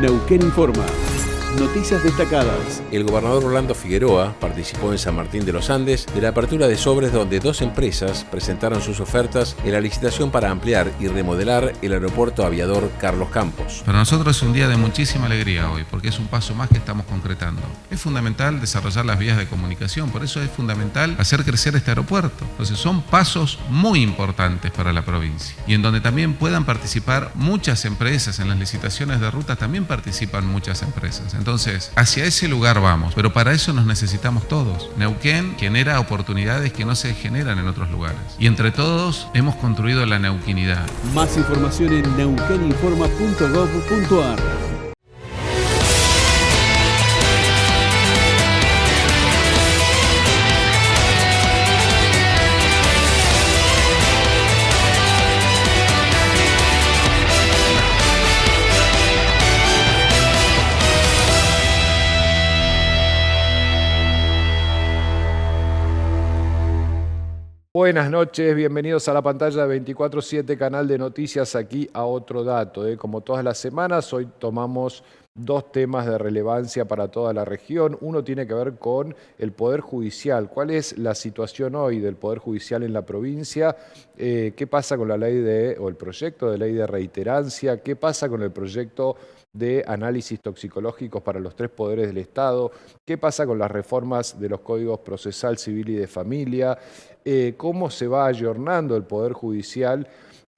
Neuquén Informa. Noticias destacadas. El gobernador Orlando Figueroa participó en San Martín de los Andes de la apertura de sobres donde 2 empresas presentaron sus ofertas en la licitación para ampliar y remodelar el aeropuerto aviador Carlos Campos. Para nosotros es un día de muchísima alegría hoy, porque es un paso más que estamos concretando. Es fundamental desarrollar las vías de comunicación, por eso es fundamental hacer crecer este aeropuerto. Entonces son pasos muy importantes para la provincia y en donde también puedan participar muchas empresas. En las licitaciones de rutas también participan muchas empresas. Entonces, hacia ese lugar vamos, pero para eso nos necesitamos todos. Neuquén genera oportunidades que no se generan en otros lugares. Y entre todos hemos construido la neuquinidad. Más información en neuqueninforma.gov.ar. Buenas noches, bienvenidos a la pantalla de 24/7, canal de noticias, aquí a otro dato. Como todas las semanas, hoy tomamos 2 temas de relevancia para toda la región. Uno tiene que ver con el Poder Judicial. ¿Cuál es la situación hoy del Poder Judicial en la provincia? ¿Qué pasa con la ley o el proyecto de ley de reiterancia? ¿Qué pasa con el proyecto de análisis toxicológicos para los 3 poderes del Estado? ¿Qué pasa con las reformas de los códigos procesal, civil y de familia? ¿Cómo se va ayornando el Poder Judicial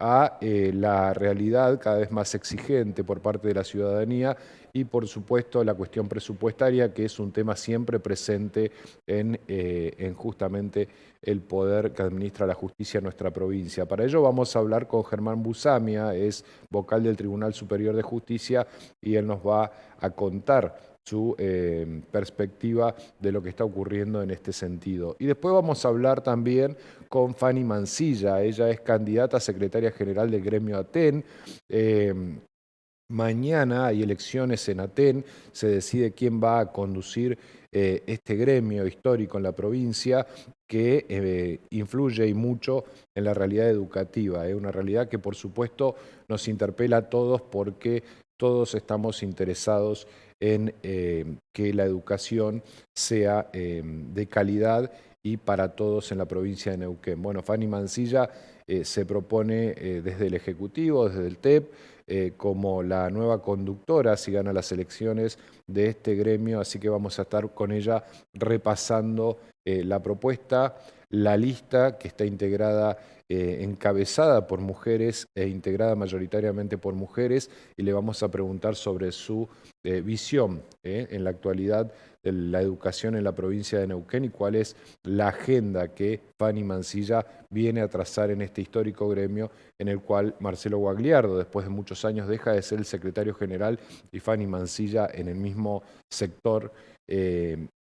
a la realidad cada vez más exigente por parte de la ciudadanía? Y por supuesto la cuestión presupuestaria, que es un tema siempre presente en justamente el poder que administra la justicia en nuestra provincia. Para ello vamos a hablar con Germán Busamia, es vocal del Tribunal Superior de Justicia, y él nos va a contar su perspectiva de lo que está ocurriendo en este sentido. Y después vamos a hablar también con Fanny Mancilla. Ella es candidata a secretaria general del gremio ATEN. Mañana hay elecciones en ATEN, se decide quién va a conducir este gremio histórico en la provincia, que influye y mucho en la realidad educativa. Es una realidad que por supuesto nos interpela a todos, porque todos estamos interesados en que la educación sea de calidad y para todos en la provincia de Neuquén. Bueno, Fanny Mancilla se propone desde el Ejecutivo, desde el TEP, como la nueva conductora si gana las elecciones de este gremio, así que vamos a estar con ella repasando la propuesta, la lista que está integrada, encabezada por mujeres e integrada mayoritariamente por mujeres, y le vamos a preguntar sobre su visión en la actualidad de la educación en la provincia de Neuquén y cuál es la agenda que Fanny Mancilla viene a trazar en este histórico gremio, en el cual Marcelo Guagliardo, después de muchos años, deja de ser el secretario general y Fanny Mancilla, en el mismo sector,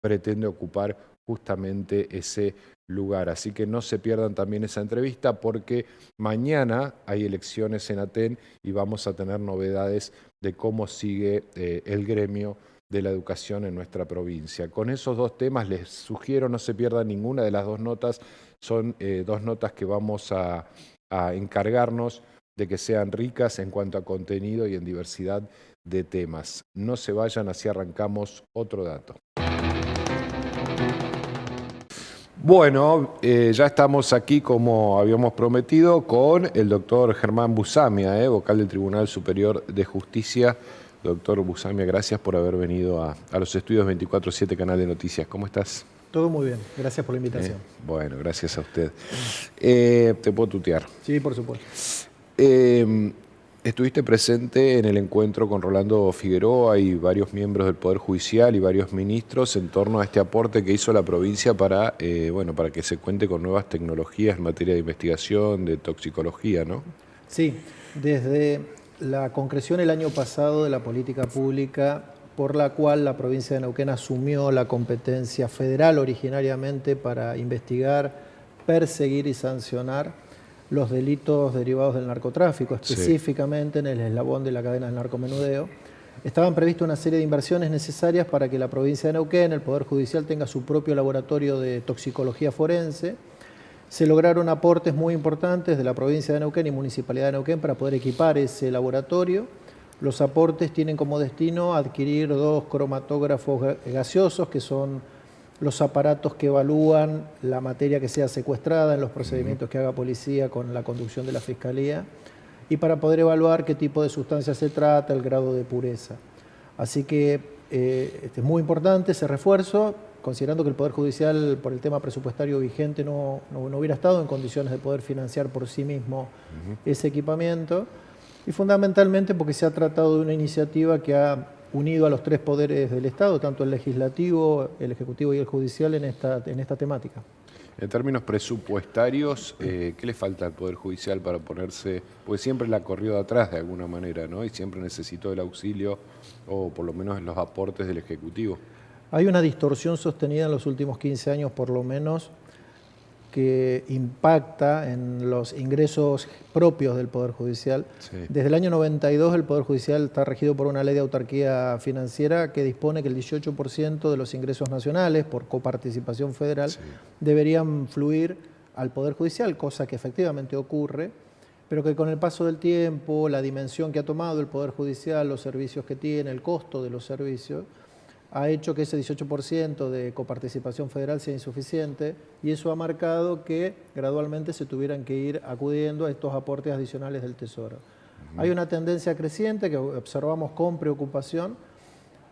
pretende ocupar justamente ese lugar. Así que no se pierdan también esa entrevista, porque mañana hay elecciones en ATEN y vamos a tener novedades de cómo sigue el gremio de la educación en nuestra provincia. Con esos 2 temas les sugiero no se pierdan ninguna de las 2 notas. Son 2 notas que vamos a encargarnos de que sean ricas en cuanto a contenido y en diversidad de temas. No se vayan, así arrancamos otro dato. Bueno, ya estamos aquí, como habíamos prometido, con el doctor Germán Busamia, vocal del Tribunal Superior de Justicia. Doctor Busamia, gracias por haber venido a los estudios 24/7, canal de noticias. ¿Cómo estás? Todo muy bien, gracias por la invitación. Bueno, gracias a usted. ¿Te puedo tutear? Sí, por supuesto. Estuviste presente en el encuentro con Rolando Figueroa y varios miembros del Poder Judicial y varios ministros en torno a este aporte que hizo la provincia para que se cuente con nuevas tecnologías en materia de investigación, de toxicología, ¿no? Sí, desde la concreción el año pasado de la política pública por la cual la provincia de Neuquén asumió la competencia federal originariamente para investigar, perseguir y sancionar los delitos derivados del narcotráfico, específicamente en el eslabón de la cadena del narcomenudeo. Estaban previstas una serie de inversiones necesarias para que la provincia de Neuquén, el Poder Judicial, tenga su propio laboratorio de toxicología forense. Se lograron aportes muy importantes de la provincia de Neuquén y Municipalidad de Neuquén para poder equipar ese laboratorio. Los aportes tienen como destino adquirir 2 cromatógrafos gaseosos, que son los aparatos que evalúan la materia que sea secuestrada en los procedimientos que haga policía con la conducción de la Fiscalía, y para poder evaluar qué tipo de sustancia se trata, el grado de pureza. Así que es muy importante ese refuerzo, considerando que el Poder Judicial, por el tema presupuestario vigente, no hubiera estado en condiciones de poder financiar por sí mismo ese equipamiento, y fundamentalmente porque se ha tratado de una iniciativa que ha unido a los 3 poderes del Estado, tanto el legislativo, el ejecutivo y el judicial, en esta temática. En términos presupuestarios, ¿qué le falta al Poder Judicial para ponerse? Porque siempre la corrió de atrás de alguna manera, ¿no? Y siempre necesitó el auxilio, o por lo menos los aportes del Ejecutivo. Hay una distorsión sostenida en los últimos 15 años, por lo menos, que impacta en los ingresos propios del Poder Judicial. Sí. Desde el año 92 el Poder Judicial está regido por una ley de autarquía financiera que dispone que el 18% de los ingresos nacionales por coparticipación federal deberían fluir al Poder Judicial, cosa que efectivamente ocurre, pero que con el paso del tiempo, la dimensión que ha tomado el Poder Judicial, los servicios que tiene, el costo de los servicios, ha hecho que ese 18% de coparticipación federal sea insuficiente, y eso ha marcado que gradualmente se tuvieran que ir acudiendo a estos aportes adicionales del Tesoro. Hay una tendencia creciente que observamos con preocupación.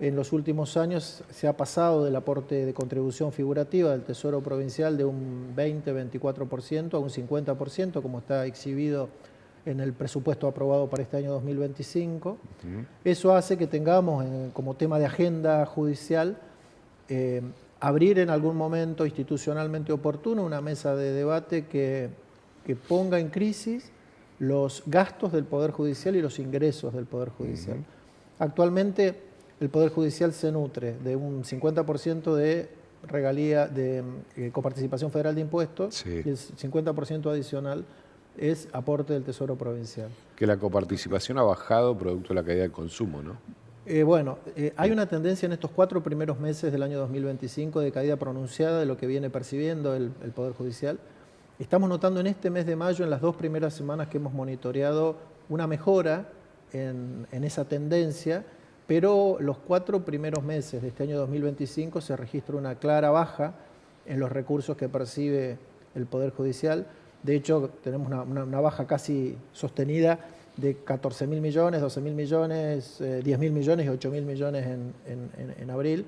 En los últimos años se ha pasado del aporte de contribución figurativa del Tesoro Provincial de un 20-24% a un 50%, como está exhibido en el presupuesto aprobado para este año 2025. Eso hace que tengamos como tema de agenda judicial abrir en algún momento institucionalmente oportuno una mesa de debate que ponga en crisis los gastos del Poder Judicial y los ingresos del Poder Judicial. Actualmente el Poder Judicial se nutre de un 50% de regalía, de coparticipación federal de impuestos, y el 50% adicional es aporte del Tesoro Provincial. Que la coparticipación ha bajado producto de la caída del consumo, ¿no? Hay una tendencia en estos 4 primeros meses del año 2025 de caída pronunciada de lo que viene percibiendo el Poder Judicial. Estamos notando en este mes de mayo, en las 2 primeras semanas que hemos monitoreado, una mejora en esa tendencia, pero los 4 primeros meses de este año 2025 se registra una clara baja en los recursos que percibe el Poder Judicial. De hecho, tenemos una baja casi sostenida de 14.000 millones, 12.000 millones, 10.000 millones y 8.000 millones en abril,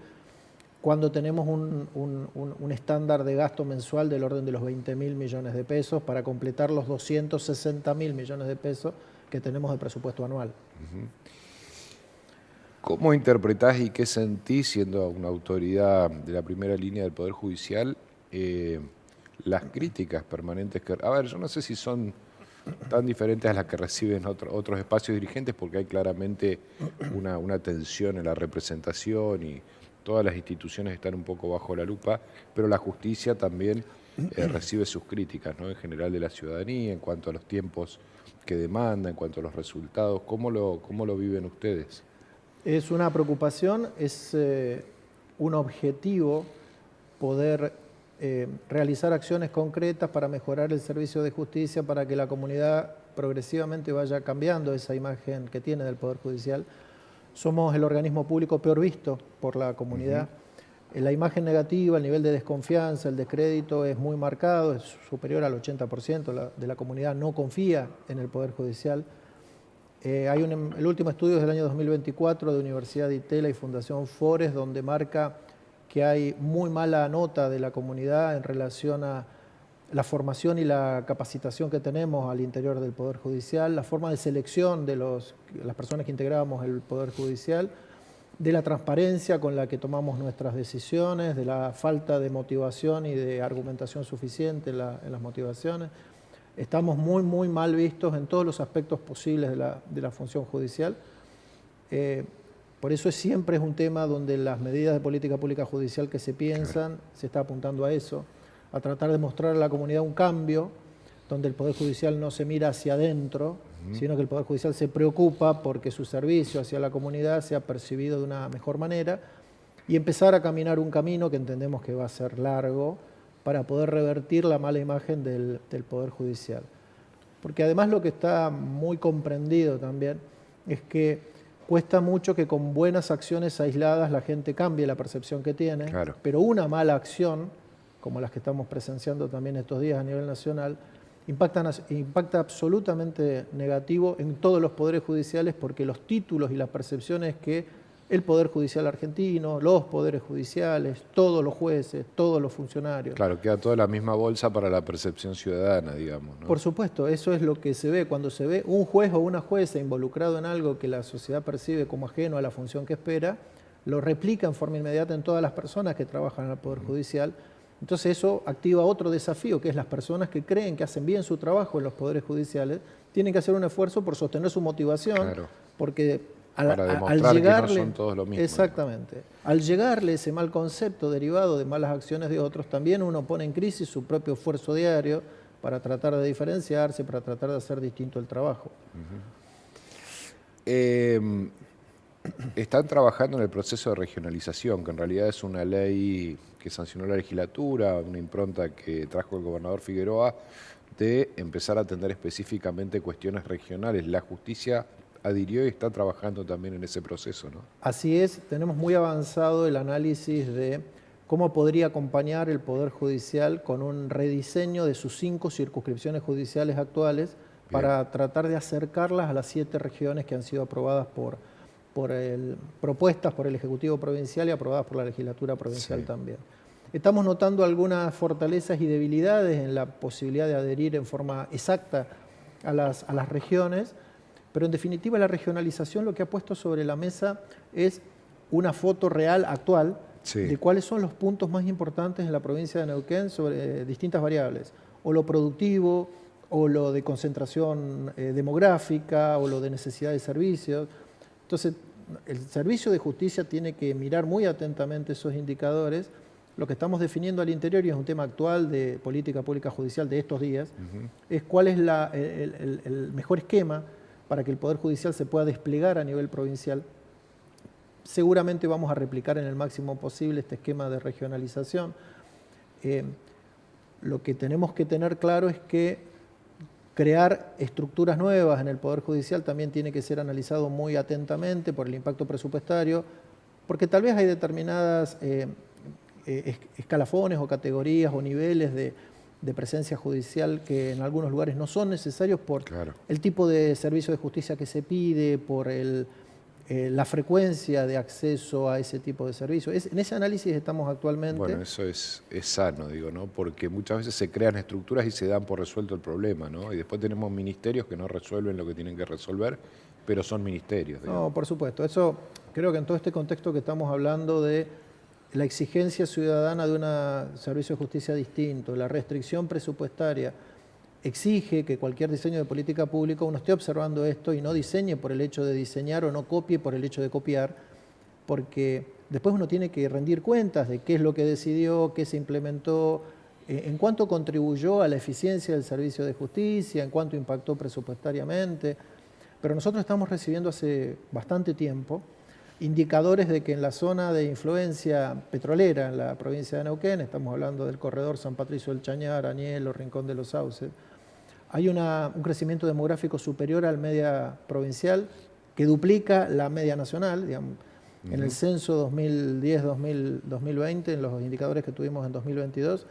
cuando tenemos un estándar de gasto mensual del orden de los 20.000 millones de pesos para completar los 260.000 millones de pesos que tenemos de presupuesto anual. ¿Cómo interpretás y qué sentís, siendo una autoridad de la primera línea del Poder Judicial, las críticas permanentes que... A ver, yo no sé si son tan diferentes a las que reciben otros espacios dirigentes, porque hay claramente una tensión en la representación y todas las instituciones están un poco bajo la lupa, pero la justicia también recibe sus críticas, ¿no? En general de la ciudadanía, en cuanto a los tiempos que demanda, en cuanto a los resultados. ¿Cómo lo viven ustedes? Es una preocupación, es un objetivo poder realizar acciones concretas para mejorar el servicio de justicia, para que la comunidad progresivamente vaya cambiando esa imagen que tiene del Poder Judicial. Somos el organismo público peor visto por la comunidad. La imagen negativa, el nivel de desconfianza, el descrédito es muy marcado, es superior al 80% de la comunidad no confía en el Poder Judicial. El último estudio es del año 2024 de Universidad de Itela y Fundación Fores, donde marca que hay muy mala nota de la comunidad en relación a la formación y la capacitación que tenemos al interior del Poder Judicial, la forma de selección de las personas que integramos el Poder Judicial, de la transparencia con la que tomamos nuestras decisiones, de la falta de motivación y de argumentación suficiente en las motivaciones. Estamos muy mal vistos en todos los aspectos posibles de la función judicial. Por eso siempre es un tema donde las medidas de política pública judicial que se piensan, se está apuntando a eso, a tratar de mostrar a la comunidad un cambio, donde el Poder Judicial no se mira hacia adentro, sino que el Poder Judicial se preocupa porque su servicio hacia la comunidad sea percibido de una mejor manera, y empezar a caminar un camino que entendemos que va a ser largo para poder revertir la mala imagen del Poder Judicial. Porque además lo que está muy comprendido también es que cuesta mucho que con buenas acciones aisladas la gente cambie la percepción que tiene, Claro. pero una mala acción, como las que estamos presenciando también estos días a nivel nacional, impacta absolutamente negativo en todos los poderes judiciales, porque los títulos y las percepciones que el Poder Judicial argentino, los poderes judiciales, todos los jueces, todos los funcionarios. Claro, queda toda la misma bolsa para la percepción ciudadana, digamos, ¿no? Por supuesto, eso es lo que se ve cuando se ve un juez o una jueza involucrado en algo que la sociedad percibe como ajeno a la función que espera, lo replica en forma inmediata en todas las personas que trabajan en el Poder Judicial. Entonces eso activa otro desafío, que es las personas que creen que hacen bien su trabajo en los poderes judiciales, tienen que hacer un esfuerzo por sostener su motivación, Claro. porque Para demostrar que no son todos lo mismo. Exactamente. Al llegarle ese mal concepto derivado de malas acciones de otros, también uno pone en crisis su propio esfuerzo diario para tratar de diferenciarse, para tratar de hacer distinto el trabajo. Están trabajando en el proceso de regionalización, que en realidad es una ley que sancionó la legislatura, una impronta que trajo el gobernador Figueroa, de empezar a atender específicamente cuestiones regionales. La justicia adhirió y está trabajando también en ese proceso, ¿no? Así es, tenemos muy avanzado el análisis de cómo podría acompañar el Poder Judicial con un rediseño de sus 5 circunscripciones judiciales actuales para tratar de acercarlas a las 7 regiones que han sido aprobadas propuestas por el Ejecutivo Provincial y aprobadas por la Legislatura Provincial también. Estamos notando algunas fortalezas y debilidades en la posibilidad de adherir en forma exacta a las regiones, pero en definitiva la regionalización lo que ha puesto sobre la mesa es una foto real, actual, de cuáles son los puntos más importantes en la provincia de Neuquén sobre distintas variables, o lo productivo, o lo de concentración demográfica, o lo de necesidad de servicios. Entonces, el Servicio de Justicia tiene que mirar muy atentamente esos indicadores. Lo que estamos definiendo al interior, y es un tema actual de política pública judicial de estos días, es cuál es el mejor esquema para que el Poder Judicial se pueda desplegar a nivel provincial. Seguramente vamos a replicar en el máximo posible este esquema de regionalización. Lo que tenemos que tener claro es que crear estructuras nuevas en el Poder Judicial también tiene que ser analizado muy atentamente por el impacto presupuestario, porque tal vez hay determinadas escalafones o categorías o niveles de presencia judicial que en algunos lugares no son necesarios por el tipo de servicio de justicia que se pide, por la frecuencia de acceso a ese tipo de servicios. En ese análisis estamos actualmente. Bueno, eso es sano, digo, ¿no? Porque muchas veces se crean estructuras y se dan por resuelto el problema, ¿no? Y después tenemos ministerios que no resuelven lo que tienen que resolver, pero son ministerios, digamos. No, por supuesto. Eso creo que en todo este contexto que estamos hablando de la exigencia ciudadana de un servicio de justicia distinto, la restricción presupuestaria, exige que cualquier diseño de política pública uno esté observando esto y no diseñe por el hecho de diseñar o no copie por el hecho de copiar, porque después uno tiene que rendir cuentas de qué es lo que decidió, qué se implementó, en cuánto contribuyó a la eficiencia del servicio de justicia, en cuánto impactó presupuestariamente. Pero nosotros estamos recibiendo hace bastante tiempo indicadores de que en la zona de influencia petrolera en la provincia de Neuquén, estamos hablando del corredor San Patricio del Chañar, Añelo, Rincón de los Sauces, hay un crecimiento demográfico superior al media provincial que duplica la media nacional, digamos. En el censo 2010-2020, en los indicadores que tuvimos en 2022,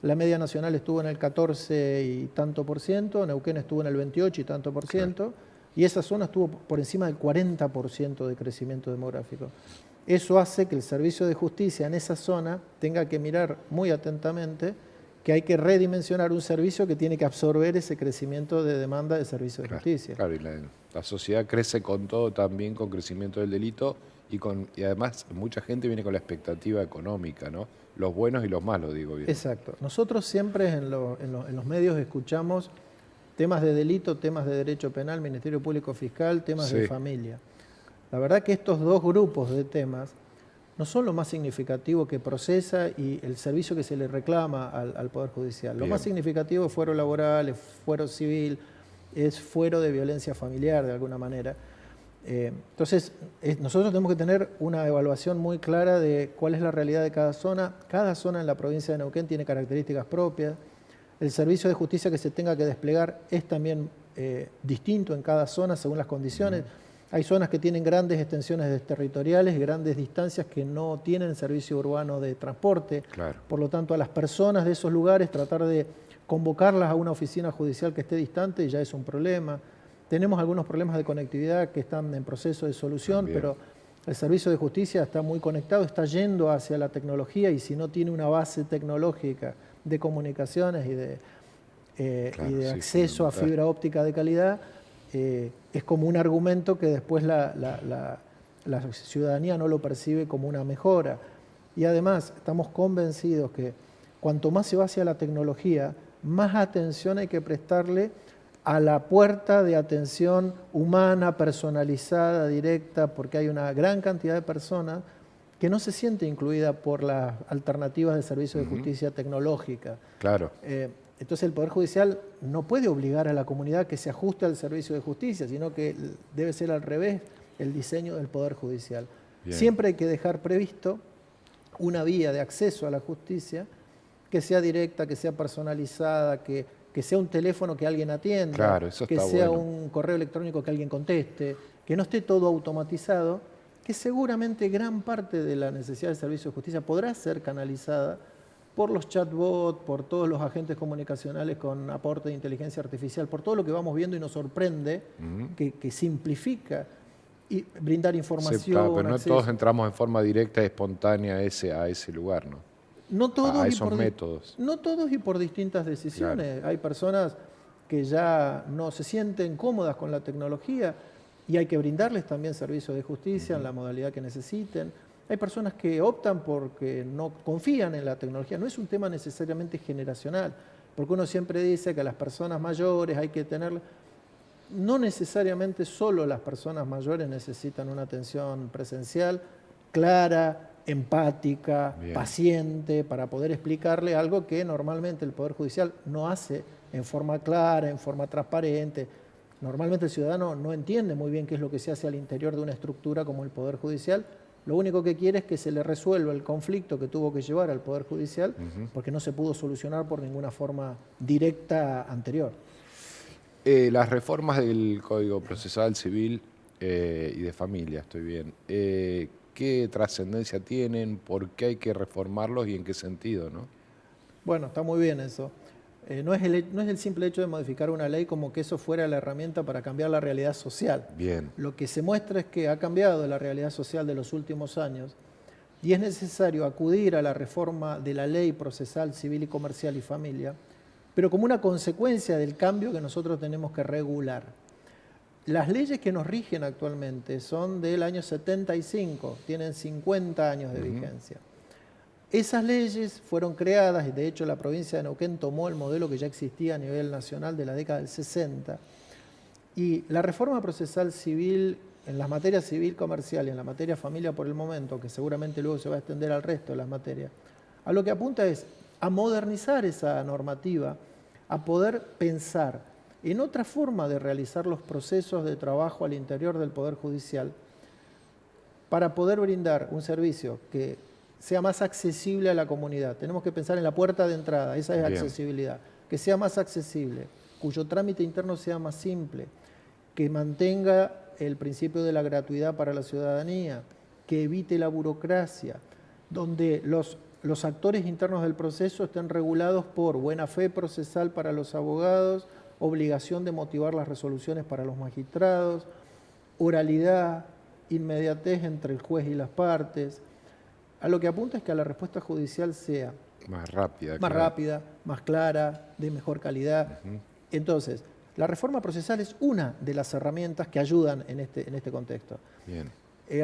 la media nacional estuvo en el 14 y tanto por ciento, Neuquén estuvo en el 28 y tanto por ciento, y esa zona estuvo por encima del 40% de crecimiento demográfico. Eso hace que el servicio de justicia en esa zona tenga que mirar muy atentamente que hay que redimensionar un servicio que tiene que absorber ese crecimiento de demanda de servicio de justicia. Claro, y la sociedad crece con todo, también con crecimiento del delito, y además mucha gente viene con la expectativa económica, ¿no? Los buenos y los malos, digo bien. Exacto. Nosotros siempre en los medios escuchamos temas de delito, temas de derecho penal, Ministerio Público Fiscal, temas de familia. La verdad que estos dos grupos de temas no son lo más significativo que procesa y el servicio que se le reclama al Poder Judicial. Lo más significativo es fuero laboral, es fuero civil, es fuero de violencia familiar de alguna manera. Entonces, nosotros tenemos que tener una evaluación muy clara de cuál es la realidad de cada zona. Cada zona en la provincia de Neuquén tiene características propias. El servicio de justicia que se tenga que desplegar es también distinto en cada zona según las condiciones. Hay zonas que tienen grandes extensiones territoriales, grandes distancias que no tienen servicio urbano de transporte. Claro. Por lo tanto, a las personas de esos lugares tratar de convocarlas a una oficina judicial que esté distante ya es un problema. Tenemos algunos problemas de conectividad que están en proceso de solución, También. pero el servicio de justicia está muy conectado, está yendo hacia la tecnología y si no tiene una base tecnológica de comunicaciones y de acceso a fibra óptica de calidad, es como un argumento que después la ciudadanía no lo percibe como una mejora. Y además estamos convencidos que cuanto más se va hacia la tecnología, más atención hay que prestarle a la puerta de atención humana, personalizada, directa, porque hay una gran cantidad de personas que no se siente incluida por las alternativas de servicio de justicia tecnológica. Claro. Entonces el Poder Judicial no puede obligar a la comunidad que se ajuste al servicio de justicia, sino que debe ser al revés el diseño del Poder Judicial. Bien. Siempre hay que dejar previsto una vía de acceso a la justicia que sea directa, que sea personalizada, que sea un teléfono que alguien atienda, Claro, eso que está sea bueno. un correo electrónico que alguien conteste, que no esté todo automatizado, que seguramente gran parte de la necesidad del servicio de justicia podrá ser canalizada por los chatbots, por todos los agentes comunicacionales con aporte de inteligencia artificial, por todo lo que vamos viendo y nos sorprende, que simplifica y brindar información. Sí, claro, pero no acceso. todos entramos en forma directa y espontánea a ese lugar, ¿no? No todos a y esos por métodos. No todos y por distintas decisiones. Hay personas que ya no se sienten cómodas con la tecnología y hay que brindarles también servicios de justicia en la modalidad que necesiten. Hay personas que optan porque no confían en la tecnología. No es un tema necesariamente generacional, porque uno siempre dice que a las personas mayores hay que tener... No necesariamente solo las personas mayores necesitan una atención presencial clara, empática, Bien. paciente, para poder explicarle algo que normalmente el Poder Judicial no hace en forma clara, en forma transparente. Normalmente el ciudadano no entiende muy bien qué es lo que se hace al interior de una estructura como el Poder Judicial. Lo único que quiere es que se le resuelva el conflicto que tuvo que llevar al Poder Judicial porque no se pudo solucionar por ninguna forma directa anterior. Las reformas del Código Procesal Civil y de Familia, estoy bien. ¿Qué trascendencia tienen? ¿Por qué hay que reformarlos y en qué sentido, no? Bueno, está muy bien eso. No es el simple hecho de modificar una ley como que eso fuera la herramienta para cambiar la realidad social. Bien. Lo que se muestra es que ha cambiado la realidad social de los últimos años y es necesario acudir a la reforma de la Ley Procesal Civil y Comercial y Familia, pero como una consecuencia del cambio que nosotros tenemos que regular. Las leyes que nos rigen actualmente son del año 75, tienen 50 años de vigencia. Esas leyes fueron creadas, y de hecho la provincia de Neuquén tomó el modelo que ya existía a nivel nacional de la década del 60, y la reforma procesal civil, en las materias civil comercial y en la materia familia por el momento, que seguramente luego se va a extender al resto de las materias, a lo que apunta es a modernizar esa normativa, a poder pensar en otra forma de realizar los procesos de trabajo al interior del Poder Judicial para poder brindar un servicio que sea más accesible a la comunidad. Tenemos que pensar en la puerta de entrada, esa es accesibilidad, que sea más accesible, cuyo trámite interno sea más simple, que mantenga el principio de la gratuidad para la ciudadanía, que evite la burocracia, donde los actores internos del proceso estén regulados por buena fe procesal para los abogados, obligación de motivar las resoluciones para los magistrados, oralidad, inmediatez entre el juez y las partes. A lo que apunta es que la respuesta judicial sea Más rápida. más claro. rápida, más clara, de mejor calidad. Entonces, la reforma procesal es una de las herramientas que ayudan en este contexto. Bien.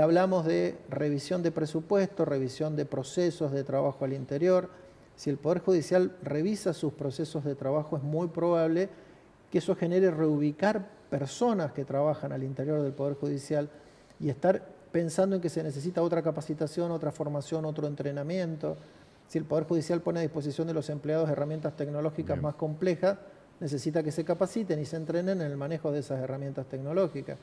Hablamos de revisión de presupuesto, revisión de procesos de trabajo al interior. Si el Poder Judicial revisa sus procesos de trabajo, es muy probable que eso genere reubicar personas que trabajan al interior del Poder Judicial y estar pensando en que se necesita otra capacitación, otra formación, otro entrenamiento. Si el Poder Judicial pone a disposición de los empleados herramientas tecnológicas más complejas, necesita que se capaciten y se entrenen en el manejo de esas herramientas tecnológicas.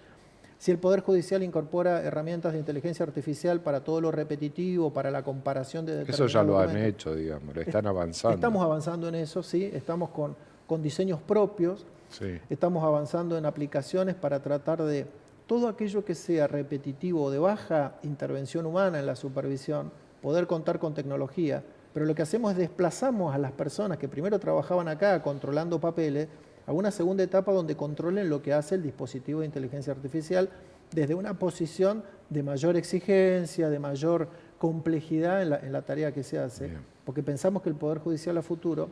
Si el Poder Judicial incorpora herramientas de inteligencia artificial para todo lo repetitivo, para la comparación de determinados Eso ya lo han documentos, hecho, digamos, lo están avanzando. Estamos avanzando en eso, sí, estamos con diseños propios, Sí. estamos avanzando en aplicaciones para tratar de todo aquello que sea repetitivo o de baja intervención humana en la supervisión, poder contar con tecnología, pero lo que hacemos es desplazamos a las personas que primero trabajaban acá controlando papeles a una segunda etapa donde controlen lo que hace el dispositivo de inteligencia artificial desde una posición de mayor exigencia, de mayor complejidad en la tarea que se hace, porque pensamos que el Poder Judicial a futuro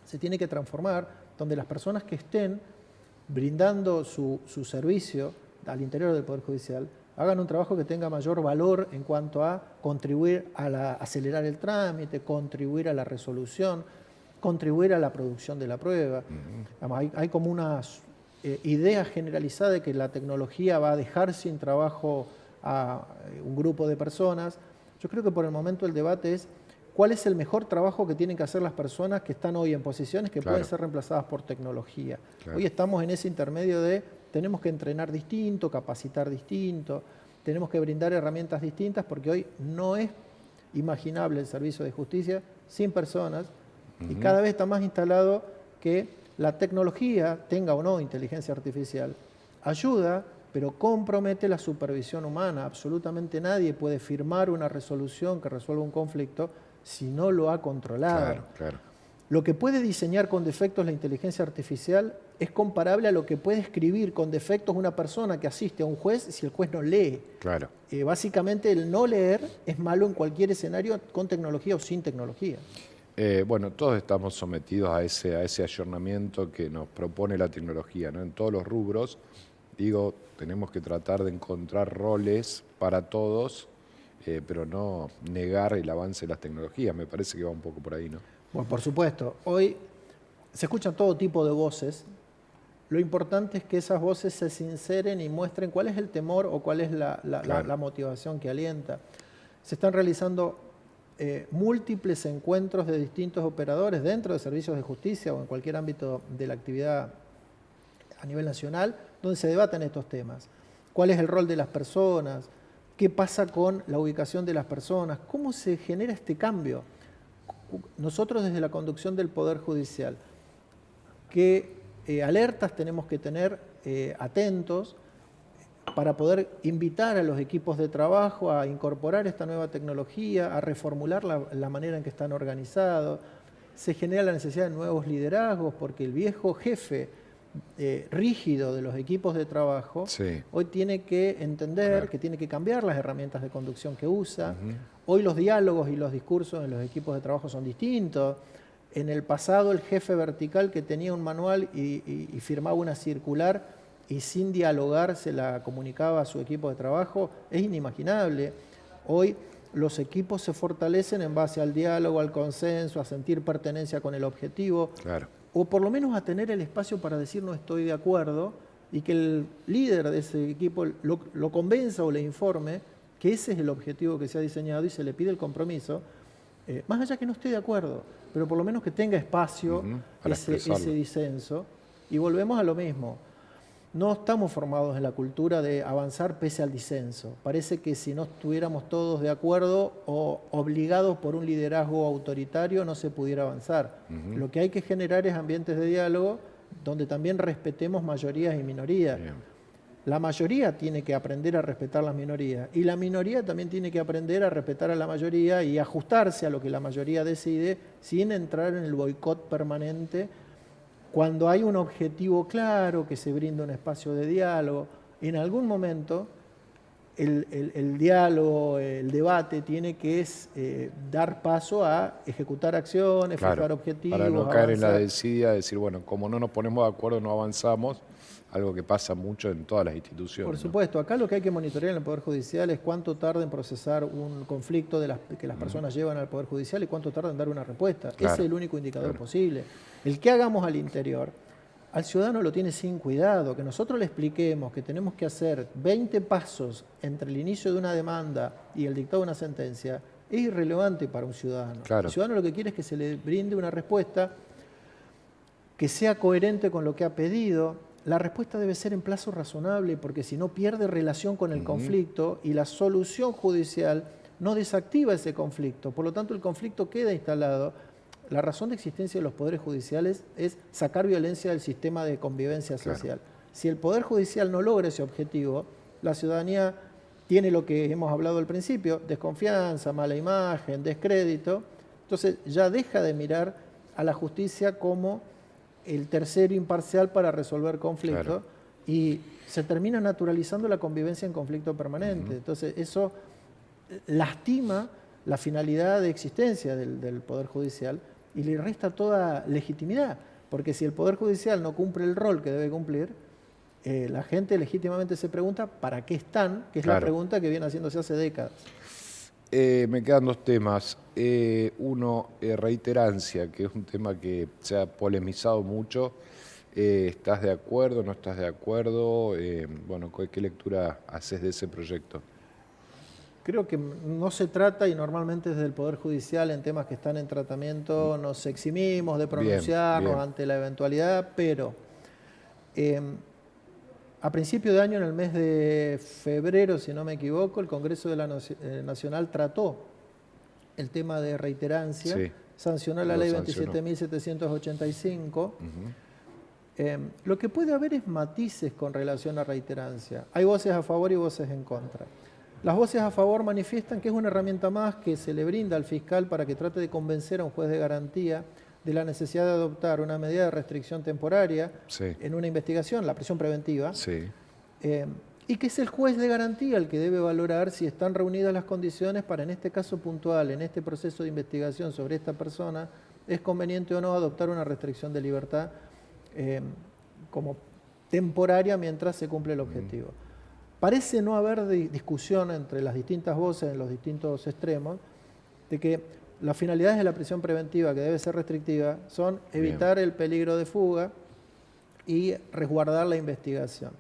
se tiene que transformar donde las personas que estén brindando su servicio al interior del Poder Judicial hagan un trabajo que tenga mayor valor en cuanto a contribuir a acelerar el trámite, contribuir a la resolución, contribuir a la producción de la prueba. Hay como una idea generalizada de que la tecnología va a dejar sin trabajo a un grupo de personas. Yo creo que por el momento el debate es cuál es el mejor trabajo que tienen que hacer las personas que están hoy en posiciones que pueden ser reemplazadas por tecnología. Hoy estamos en ese intermedio de tenemos que entrenar distinto, capacitar distinto, tenemos que brindar herramientas distintas porque hoy no es imaginable el servicio de justicia sin personas y cada vez está más instalado que la tecnología, tenga o no inteligencia artificial, ayuda, pero compromete la supervisión humana. Absolutamente nadie puede firmar una resolución que resuelva un conflicto si no lo ha controlado. Lo que puede diseñar con defectos la inteligencia artificial es comparable a lo que puede escribir con defectos una persona que asiste a un juez si el juez no lee. Básicamente el no leer es malo en cualquier escenario con tecnología o sin tecnología. Bueno, todos estamos sometidos a ese ayornamiento que nos propone la tecnología, ¿no? En todos los rubros, digo, tenemos que tratar de encontrar roles para todos, pero no negar el avance de las tecnologías. Me parece que va un poco por ahí, ¿no? Bueno, por supuesto. Hoy se escuchan todo tipo de voces. Lo importante es que esas voces se sinceren y muestren cuál es el temor o cuál es la motivación que alienta. Se están realizando múltiples encuentros de distintos operadores dentro de servicios de justicia o en cualquier ámbito de la actividad a nivel nacional, donde se debaten estos temas. ¿Cuál es el rol de las personas? ¿Qué pasa con la ubicación de las personas? ¿Cómo se genera este cambio? Nosotros desde la conducción del Poder Judicial, ¿qué alertas tenemos que tener atentos para poder invitar a los equipos de trabajo a incorporar esta nueva tecnología, a reformular la manera en que están organizados? Se genera la necesidad de nuevos liderazgos porque el viejo jefe rígido de los equipos de trabajo hoy tiene que entender que tiene que cambiar las herramientas de conducción que usa. Hoy los diálogos y los discursos en los equipos de trabajo son distintos. En el pasado el jefe vertical que tenía un manual y firmaba una circular y sin dialogar se la comunicaba a su equipo de trabajo es inimaginable. Hoy los equipos se fortalecen en base al diálogo, al consenso, a sentir pertenencia con el objetivo, o por lo menos a tener el espacio para decir no estoy de acuerdo y que el líder de ese equipo lo convenza o le informe que ese es el objetivo que se ha diseñado y se le pide el compromiso, más allá que no esté de acuerdo, pero por lo menos que tenga espacio ese disenso. Y volvemos a lo mismo. No estamos formados en la cultura de avanzar pese al disenso. Parece que si no estuviéramos todos de acuerdo o obligados por un liderazgo autoritario no se pudiera avanzar. Lo que hay que generar es ambientes de diálogo donde también respetemos mayorías y minorías. La mayoría tiene que aprender a respetar las minorías y la minoría también tiene que aprender a respetar a la mayoría y ajustarse a lo que la mayoría decide sin entrar en el boicot permanente. Cuando hay un objetivo claro, que se brinda un espacio de diálogo, en algún momento el diálogo, el debate tiene que dar paso a ejecutar acciones, fijar objetivos. Para no caer en la desidia de decir, bueno, como no nos ponemos de acuerdo no avanzamos, algo que pasa mucho en todas las instituciones. Por supuesto, acá lo que hay que monitorear en el Poder Judicial es cuánto tarda en procesar un conflicto que las personas llevan al Poder Judicial y cuánto tarda en dar una respuesta. Ese es el único indicador posible. El que hagamos al interior, al ciudadano lo tiene sin cuidado. Que nosotros le expliquemos que tenemos que hacer 20 pasos entre el inicio de una demanda y el dictado de una sentencia es irrelevante para un ciudadano. El ciudadano lo que quiere es que se le brinde una respuesta que sea coherente con lo que ha pedido. La respuesta debe ser en plazo razonable porque si no pierde relación con el conflicto y la solución judicial no desactiva ese conflicto. Por lo tanto, el conflicto queda instalado. La razón de existencia de los poderes judiciales es sacar violencia del sistema de convivencia social. Si el Poder Judicial no logra ese objetivo, la ciudadanía tiene lo que hemos hablado al principio, desconfianza, mala imagen, descrédito, entonces ya deja de mirar a la justicia como el tercero imparcial para resolver conflictos, Claro. y se termina naturalizando la convivencia en conflicto permanente. Entonces eso lastima la finalidad de existencia del Poder Judicial y le resta toda legitimidad, porque si el Poder Judicial no cumple el rol que debe cumplir, la gente legítimamente se pregunta ¿para qué están? Que es la Claro. pregunta que viene haciéndose hace décadas. Me quedan dos temas. Uno, reiterancia, que es un tema que se ha polemizado mucho. ¿Estás de acuerdo, no estás de acuerdo? Bueno, ¿qué lectura haces de ese proyecto? Creo que no se trata, y normalmente desde el Poder Judicial en temas que están en tratamiento nos eximimos de pronunciarnos bien. ante la eventualidad, pero a principio de año, en el mes de febrero, si no me equivoco, el Congreso de la Nacional trató el tema de reiterancia, Sí, sancionó la lo ley sancionó. 27.785. Lo que puede haber es matices con relación a reiterancia. Hay voces a favor y voces en contra. Las voces a favor manifiestan que es una herramienta más que se le brinda al fiscal para que trate de convencer a un juez de garantía de la necesidad de adoptar una medida de restricción temporaria Sí. en una investigación, la prisión preventiva, Sí, y que es el juez de garantía el que debe valorar si están reunidas las condiciones para, en este caso puntual, en este proceso de investigación sobre esta persona, es conveniente o no adoptar una restricción de libertad como temporaria mientras se cumple el objetivo. Parece no haber discusión entre las distintas voces en los distintos extremos de que las finalidades de la prisión preventiva, que debe ser restrictiva, son evitar el peligro de fuga y resguardar la investigación.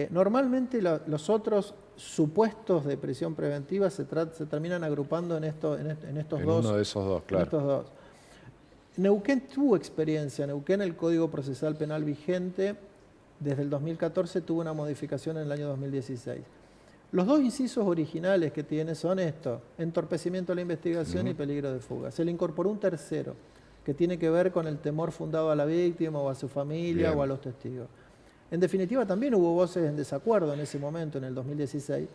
Normalmente los otros supuestos de prisión preventiva se terminan agrupando en estos en dos. uno de esos dos, En claro. estos dos. Neuquén tuvo experiencia. Neuquén, el Código Procesal Penal vigente, desde el 2014 tuvo una modificación en el año 2016. Los dos incisos originales que tiene son estos: entorpecimiento de la investigación y peligro de fuga. Se le incorporó un tercero, que tiene que ver con el temor fundado a la víctima o a su familia Bien. o a los testigos. En definitiva, también hubo voces en desacuerdo en ese momento, en el 2016,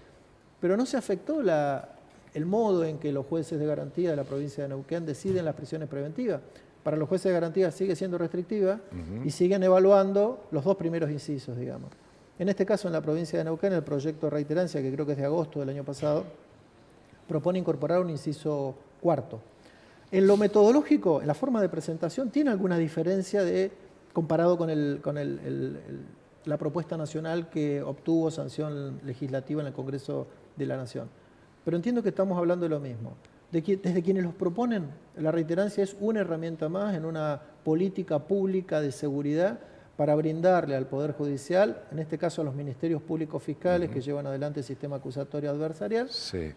pero no se afectó el modo en que los jueces de garantía de la provincia de Neuquén deciden las prisiones preventivas. Para los jueces de garantía sigue siendo restrictiva y siguen evaluando los dos primeros incisos, digamos. En este caso, en la provincia de Neuquén, el proyecto de reiterancia, que creo que es de agosto del año pasado, propone incorporar un inciso cuarto. En lo metodológico, en la forma de presentación, tiene alguna diferencia comparado con la propuesta nacional que obtuvo sanción legislativa en el Congreso de la Nación. Pero entiendo que estamos hablando de lo mismo. Desde quienes los proponen, la reiterancia es una herramienta más en una política pública de seguridad para brindarle al Poder Judicial, en este caso a los ministerios públicos fiscales que llevan adelante el sistema acusatorio adversarial, Sí.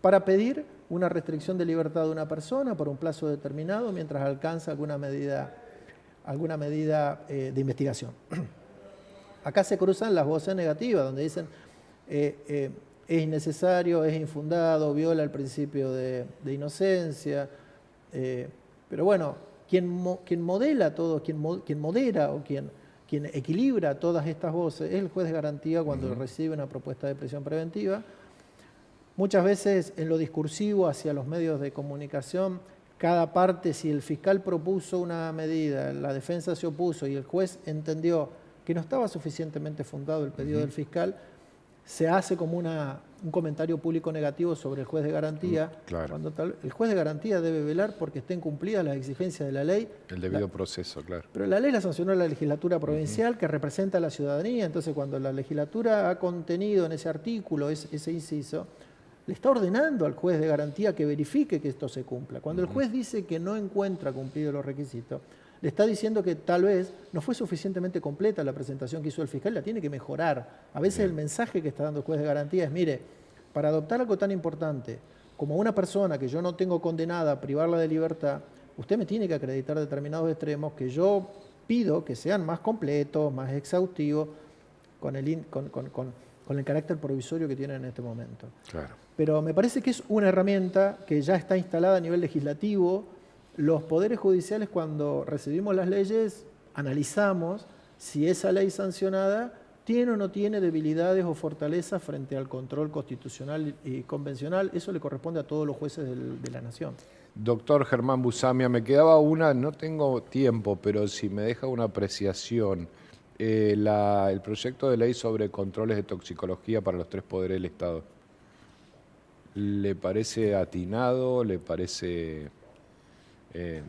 para pedir una restricción de libertad de una persona por un plazo determinado mientras alcanza alguna medida de investigación. Acá se cruzan las voces negativas, donde dicen es innecesario, es infundado, viola el principio de inocencia. Pero bueno, quien modela todo, quien modera o quien equilibra todas estas voces es el juez de garantía cuando recibe una propuesta de prisión preventiva. Muchas veces en lo discursivo hacia los medios de comunicación, cada parte, si el fiscal propuso una medida, la defensa se opuso y el juez entendió que no estaba suficientemente fundado el pedido del fiscal, se hace como un comentario público negativo sobre el juez de garantía, Claro. cuando el juez de garantía debe velar porque estén cumplidas las exigencias de la ley. El debido proceso, claro. Pero la ley la sancionó la legislatura provincial que representa a la ciudadanía, entonces cuando la legislatura ha contenido en ese artículo ese inciso, le está ordenando al juez de garantía que verifique que esto se cumpla. Cuando el juez dice que no encuentra cumplidos los requisitos, le está diciendo que tal vez no fue suficientemente completa la presentación que hizo el fiscal, la tiene que mejorar. A veces el mensaje que está dando el juez de garantía es, mire, para adoptar algo tan importante como una persona que yo no tengo condenada a privarla de libertad, usted me tiene que acreditar determinados extremos que yo pido que sean más completos, más exhaustivos, con el carácter provisorio que tienen en este momento. Claro. Pero me parece que es una herramienta que ya está instalada a nivel legislativo. Los poderes judiciales, cuando recibimos las leyes, analizamos si esa ley sancionada ¿tiene o no tiene debilidades o fortalezas frente al control constitucional y convencional? Eso le corresponde a todos los jueces de la Nación. Doctor Germán Busamia, me quedaba una, no tengo tiempo, pero si me deja una apreciación. El proyecto de ley sobre controles de toxicología para los 3 poderes del Estado, ¿le parece atinado? ¿Le parece...?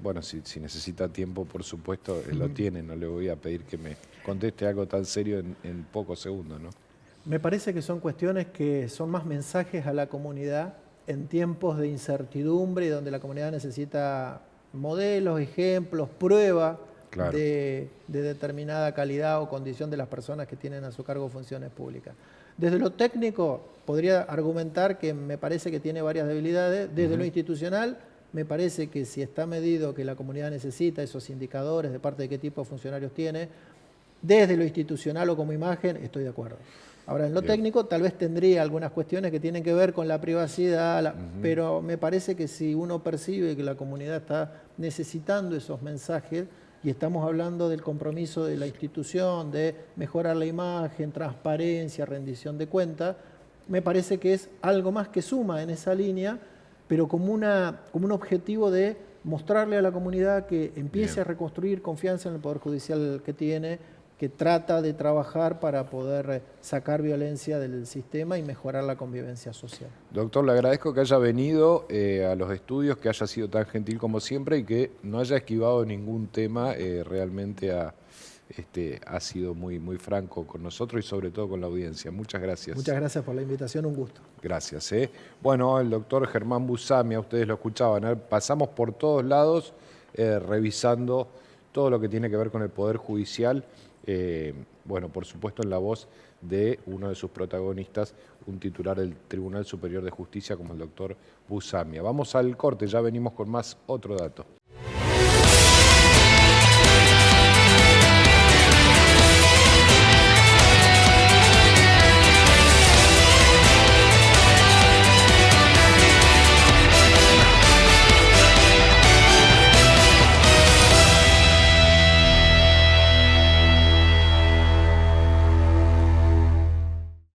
Bueno, si necesita tiempo, por supuesto, lo tiene. No le voy a pedir que me conteste algo tan serio en pocos segundos, ¿no? Me parece que son cuestiones que son más mensajes a la comunidad en tiempos de incertidumbre y donde la comunidad necesita modelos, ejemplos, pruebas de determinada calidad o condición de las personas que tienen a su cargo funciones públicas. Desde lo técnico, podría argumentar que me parece que tiene varias debilidades. Desde lo institucional, me parece que si está medido que la comunidad necesita esos indicadores de parte de qué tipo de funcionarios tiene, desde lo institucional o como imagen, estoy de acuerdo. Ahora, en lo técnico, tal vez tendría algunas cuestiones que tienen que ver con la privacidad, pero me parece que si uno percibe que la comunidad está necesitando esos mensajes, y estamos hablando del compromiso de la institución, de mejorar la imagen, transparencia, rendición de cuentas, me parece que es algo más que suma en esa línea, pero como un objetivo de mostrarle a la comunidad que empiece a reconstruir confianza en el Poder Judicial que tiene, que trata de trabajar para poder sacar violencia del sistema y mejorar la convivencia social. Doctor, le agradezco que haya venido a los estudios, que haya sido tan gentil como siempre y que no haya esquivado ningún tema. Realmente ha sido muy franco con nosotros y sobre todo con la audiencia. Muchas gracias. Muchas gracias por la invitación, un gusto. Gracias. Bueno, el doctor Germán Busamia, ustedes lo escuchaban, pasamos por todos lados revisando todo lo que tiene que ver con el Poder Judicial. Bueno, por supuesto en la voz de uno de sus protagonistas, un titular del Tribunal Superior de Justicia como el doctor Busamia. Vamos al corte, ya venimos con más otro dato.